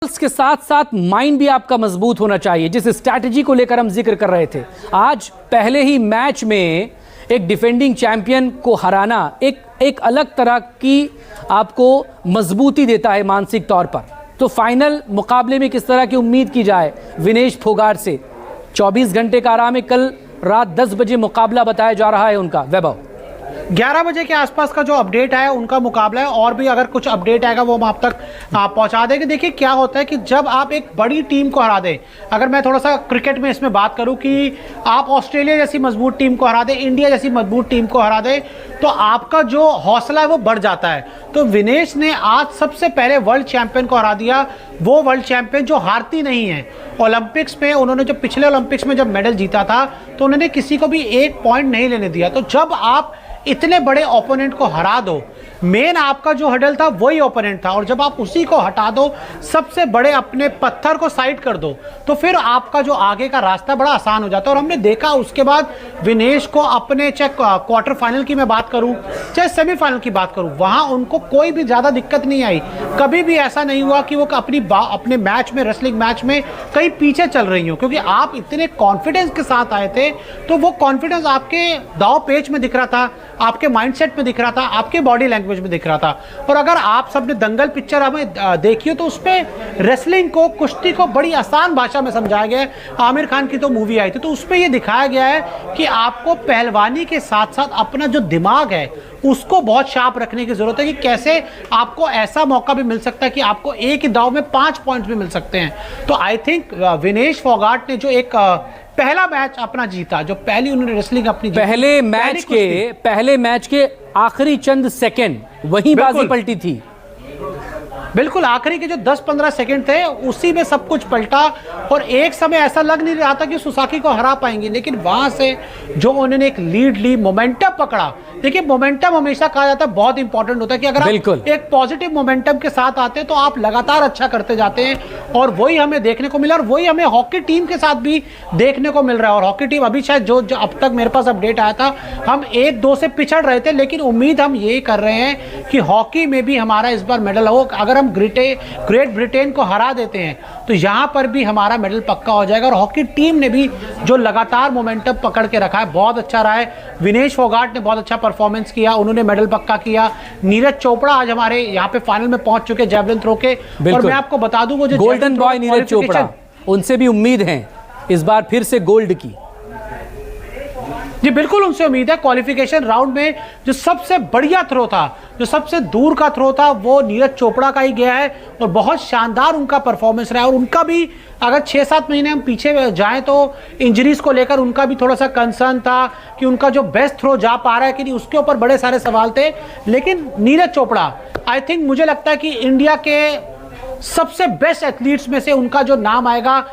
Results के साथ साथ माइंड भी आपका मजबूत होना चाहिए, जिस स्ट्रैटेजी को लेकर हम जिक्र कर रहे थे। आज पहले ही मैच में एक डिफेंडिंग चैंपियन को हराना एक अलग तरह की आपको मजबूती देता है मानसिक तौर पर। तो फाइनल मुकाबले में किस तरह की उम्मीद की जाए विनेश फोगाट से? 24 घंटे का आराम है, कल रात 10 बजे मुकाबला बताया जा रहा है उनका। वैभव, 11 बजे के आसपास का जो अपडेट है उनका मुकाबला है, और भी अगर कुछ अपडेट आएगा वो हम आप तक पहुंचा देंगे। देखिए क्या होता है कि जब आप एक बड़ी टीम को हरा दें, अगर मैं थोड़ा सा क्रिकेट में इसमें बात करूं कि आप ऑस्ट्रेलिया जैसी मजबूत टीम को हरा दें, इंडिया जैसी मजबूत टीम को हरा दें, तो आपका जो हौसला है वो बढ़ जाता है। तो विनेश ने आज सबसे पहले वर्ल्ड चैंपियन को हरा दिया, वो वर्ल्ड चैंपियन जो हारती नहीं है। ओलंपिक्स में उन्होंने जब पिछले ओलंपिक्स में जब मेडल जीता था तो उन्होंने किसी को भी एक पॉइंट नहीं लेने दिया। तो जब आप इतने बड़े ओपोनेंट को हरा दो, मेन आपका जो हडल था वही ओपोनेंट था, और जब आप उसी को हटा दो, सबसे बड़े अपने पत्थर को साइड कर दो, तो फिर आपका जो आगे का रास्ता बड़ा आसान हो जाता है। और हमने देखा उसके बाद विनेश को अपने चाहे क्वार्टर फाइनल की मैं बात करूं चाहे सेमीफाइनल की बात करूं, वहां उनको कोई भी ज़्यादा दिक्कत नहीं आई। कभी भी ऐसा नहीं हुआ कि वो अपने मैच में, रेसलिंग मैच में कहीं पीछे चल रही हो, क्योंकि आप इतने कॉन्फिडेंस के साथ आए थे। तो वो कॉन्फिडेंस आपके दाव पेच में दिख रहा था, आपके माइंडसेट में दिख रहा था, आपके बॉडी लैंग्वेज में दिख रहा था। और अगर आप सबने दंगल पिक्चर हमें देखी हो तो उसमें रेसलिंग को, कुश्ती को बड़ी आसान भाषा में समझाया गया है। आमिर खान की तो मूवी आई थी, तो उसमें ये दिखाया गया है कि आपको पहलवानी के साथ साथ अपना जो दिमाग है उसको बहुत शार्प रखने की जरूरत है, कि कैसे आपको ऐसा मौका भी मिल सकता है कि आपको एक ही दाव में 5 पॉइंट्स भी मिल सकते हैं। तो आई थिंक विनेश फोगाट ने जो एक पहला मैच अपना जीता, जो पहली उन्होंने रेसलिंग अपनी जीती, पहले मैच के आखिरी चंद सेकंड वहीं बाजी पलटी थी। बिल्कुल आखिरी के जो 10-15 सेकंड थे उसी में सब कुछ पलटा, और एक समय ऐसा लग नहीं रहा था कि सुसाकी को हरा पाएंगे, लेकिन वहां से जो उन्होंने एक लीड ली, मोमेंटम पकड़ा। देखिए मोमेंटम हमेशा कहा जाता है बहुत इंपॉर्टेंट होता है, कि अगर आप एक पॉजिटिव मोमेंटम के साथ आते हैं तो आप लगातार अच्छा करते जाते हैं, और वही हमें देखने को मिला, और वही हमें हॉकी टीम के साथ भी देखने को मिल रहा है। और हॉकी टीम अभी शायद जो अब तक मेरे पास अपडेट आया था, हम 1-2 से पिछड़ रहे थे, लेकिन उम्मीद हम यही कर रहे हैं कि हॉकी में भी हमारा इस बार मेडल हो। अगर हम ग्रेट ब्रिटेन को हरा देते हैं तो यहां पर भी हमारा मेडल पक्का हो जाएगा। और हॉकी टीम ने भी जो लगातार मोमेंटम पकड़ के रखा है, बहुत अच्छा रहा है। विनेश फोगाट ने बहुत अच्छा परफॉर्मेंस किया, उन्होंने मेडल पक्का किया। नीरज चोपड़ा आज हमारे यहां पे फाइनल में पहुंच चुके जेवलिन थ्रो के, और मैं आपको बता दूं वो जो गोल्डन बॉय नीरज चोपड़ा, उनसे भी उम्मीद है इस बार फिर से गोल्ड की। जी बिल्कुल उनसे उम्मीद है। क्वालिफिकेशन राउंड में जो सबसे बढ़िया थ्रो था, जो सबसे दूर का थ्रो था, वो नीरज चोपड़ा का ही गया है, और बहुत शानदार उनका परफॉर्मेंस रहा है। और उनका भी अगर 6-7 महीने हम पीछे जाएं तो इंजरीज को लेकर उनका भी थोड़ा सा कंसर्न था कि उनका जो बेस्ट थ्रो जा पा रहा है कि नहीं, उसके ऊपर बड़े सारे सवाल थे। लेकिन नीरज चोपड़ा आई थिंक, मुझे लगता है कि इंडिया के सबसे बेस्ट एथलीट्स में से उनका जो नाम आएगा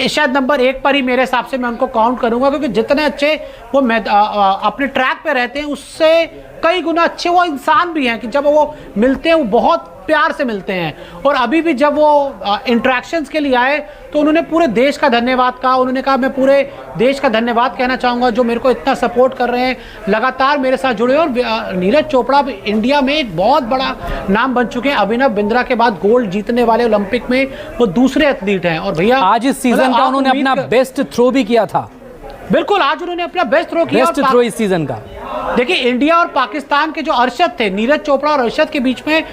शायद नंबर 1 पर ही मेरे हिसाब से मैं उनको काउंट करूंगा, क्योंकि जितने अच्छे वो अपने ट्रैक पे रहते हैं उससे कई गुना अच्छे वो इंसान भी हैं, कि जब वो मिलते हैं वो बहुत प्यार से मिलते हैं। और अभी भी जब वो इंटरेक्शंस के लिए आए तो उन्होंने पूरे देश का धन्यवाद कहा। उन्होंने कहा मैं पूरे देश का धन्यवाद कहना चाहूँगा जो मेरे को इतना सपोर्ट कर रहे हैं, लगातार मेरे साथ जुड़े। और नीरज चोपड़ा इंडिया में एक बहुत बड़ा नाम बन चुके हैं। अभिनव बिंद्रा के बाद गोल्ड जीतने वाले ओलंपिक में वो दूसरे एथलीट हैं। और भैया आज इस सीजन का उन्होंने अपना बेस्ट थ्रो भी किया था। बिल्कुल आज उन्होंने अपना बेस्ट थ्रो किया, बेस्ट थ्रो इस सीजन का। देखिए इंडिया और पाकिस्तान के जो अरशद थे, नीरज चोपड़ा और अरशद के बीच में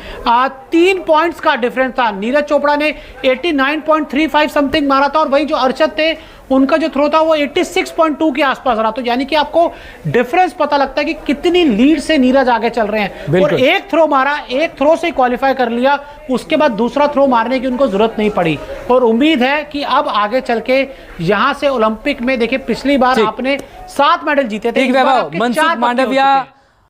3 पॉइंट्स का डिफरेंस था। नीरज चोपड़ा ने 89.35 समथिंग मारा था, और वही जो अरशद थे उनका जो थ्रो था वो 86.2 के आसपास रहा। तो यानी कि आपको डिफरेंस पता लगता है कि कितनी लीड से नीरज आगे चल रहे हैं। और एक थ्रो मारा, एक थ्रो से क्वालिफाई कर लिया, उसके बाद दूसरा थ्रो मारने की उनको जरूरत नहीं पड़ी। और उम्मीद है कि अब आगे चल के यहां से ओलंपिक में, देखिए पिछली बार आपने 7 मेडल जीते थे, मनसुख मांडविया